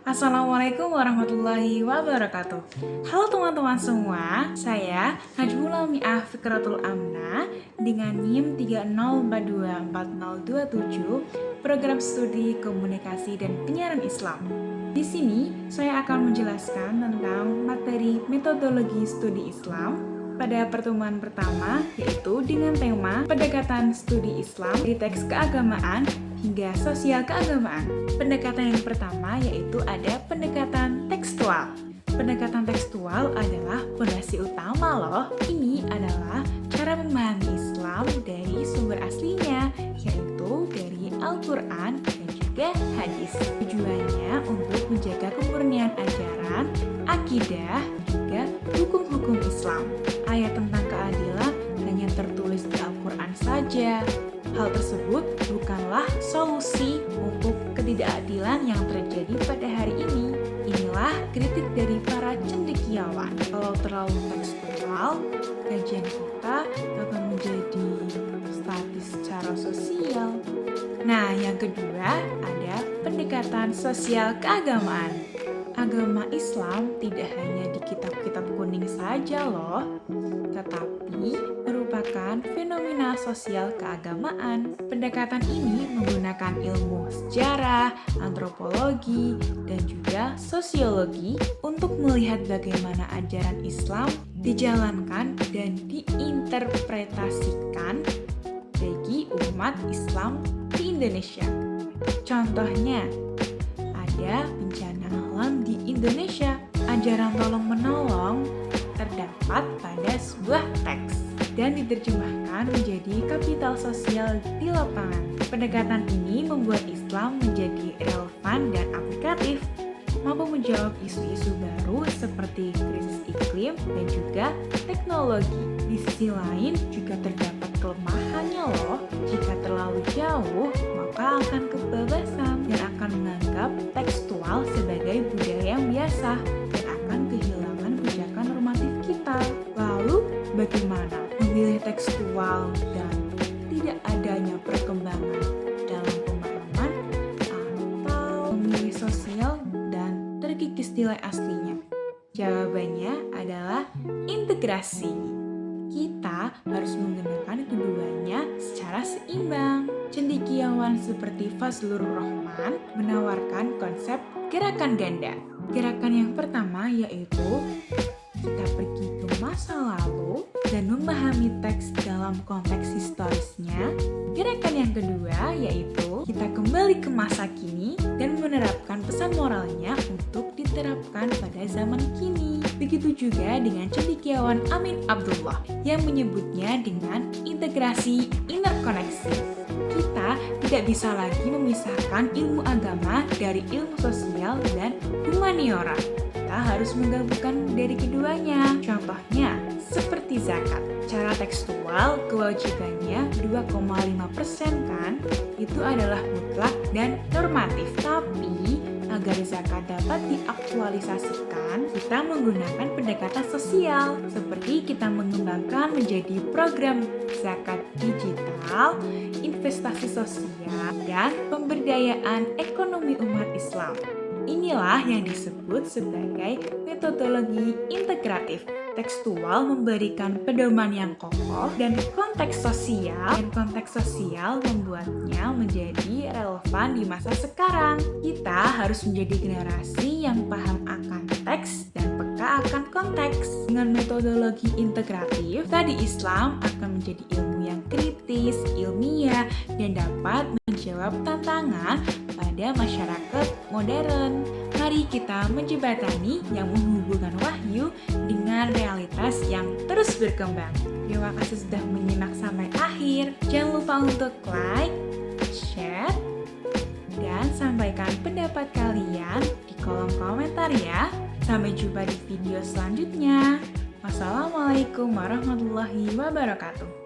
Assalamualaikum warahmatullahi wabarakatuh. Halo teman-teman semua, saya Najmula Mi'ah Fikratul Amna dengan NIM 304240227, program studi komunikasi dan penyiaran Islam. Di sini saya akan menjelaskan tentang materi metodologi studi Islam pada pertemuan pertama, yaitu dengan tema pendekatan studi Islam dari teks keagamaan hingga sosial keagamaan. Pendekatan yang pertama yaitu ada pendekatan tekstual. Pendekatan tekstual adalah fondasi utama loh. Ini adalah cara memahami Islam dari sumber aslinya, yaitu dari Al-Quran dan juga hadis. Tujuannya untuk menjaga kemurnian ajaran, akidah, dan juga hukum-hukum Islam. Ayat tentang keadilan hanya tertulis di Al-Quran saja. Hal tersebut bukanlah solusi untuk ketidakadilan yang terjadi pada hari ini. Inilah kritik dari para cendekiawan. Kalau terlalu tekstual, kajian kita akan menjadi statis secara sosial. Nah, yang kedua ada pendekatan sosial keagamaan. Agama Islam tidak hanya di kitab-kitab kuning saja loh, tetapi merupakan fenomena sosial keagamaan. Pendekatan ini menggunakan ilmu sejarah, antropologi, dan juga sosiologi untuk melihat bagaimana ajaran Islam dijalankan dan diinterpretasikan bagi umat Islam di Indonesia. Contohnya, ada bencana alam di Indonesia. Ajaran tolong-menolong terdapat pada sebuah teks dan diterjemahkan menjadi kapital sosial di lapangan. Pendekatan ini membuat Islam menjadi relevan dan aplikatif, mampu menjawab isu-isu baru seperti krisis iklim dan juga teknologi. Di sisi lain juga terdapat kelemahannya loh. Jika terlalu jauh, maka akan kebablasan dan akan menganggap tekstual sebagai budaya yang biasa dan akan kehilangan pijakan normatif kita. Lalu bagaimana memilih tekstual dan tidak adanya perkembangan dalam pemahaman, atau memilih sosial dan terkikis nilai aslinya? Jawabannya adalah integrasi. Kita harus menggunakan keduanya secara seimbang. Cendekiawan seperti Fazlur Rahman menawarkan konsep gerakan ganda. Gerakan yang pertama yaitu kita pergi ke masa lalu dan memahami teks dalam konteks historisnya. Gerakan yang kedua yaitu kita kembali ke masa kini dan menerapkan pesan moralnya untuk diterapkan pada zaman kini. Begitu juga dengan cendekiawan Amin Abdullah yang menyebutnya dengan integrasi interkoneksi. Kita tidak bisa lagi memisahkan ilmu agama dari ilmu sosial dan humaniora. Kita harus menggabungkan dari keduanya. Contohnya seperti zakat. Cara tekstual kewajibannya 2,5% kan? Itu adalah mutlak dan normatif. Tapi agar zakat dapat diaktualisasikan, kita menggunakan pendekatan sosial, seperti kita mengembangkan menjadi program zakat digital, investasi sosial, dan pemberdayaan ekonomi umat Islam. Inilah yang disebut sebagai metodologi integratif. Tekstual memberikan pedoman yang kokoh dan konteks sosial membuatnya menjadi relevan di masa sekarang. Kita harus menjadi generasi yang paham akan teks dan peka akan konteks. Dengan metodologi integratif, tadi Islam akan menjadi ilmu yang kritis, ilmiah, dan dapat menjawab tantangan pada masyarakat modern. Mari kita menjembatani yang menghubungkan wahyu dengan realitas yang terus berkembang. Terima kasih sudah menyimak sampai akhir. Jangan lupa untuk like, share, dan sampaikan pendapat kalian di kolom komentar ya. Sampai jumpa di video selanjutnya. Wassalamualaikum warahmatullahi wabarakatuh.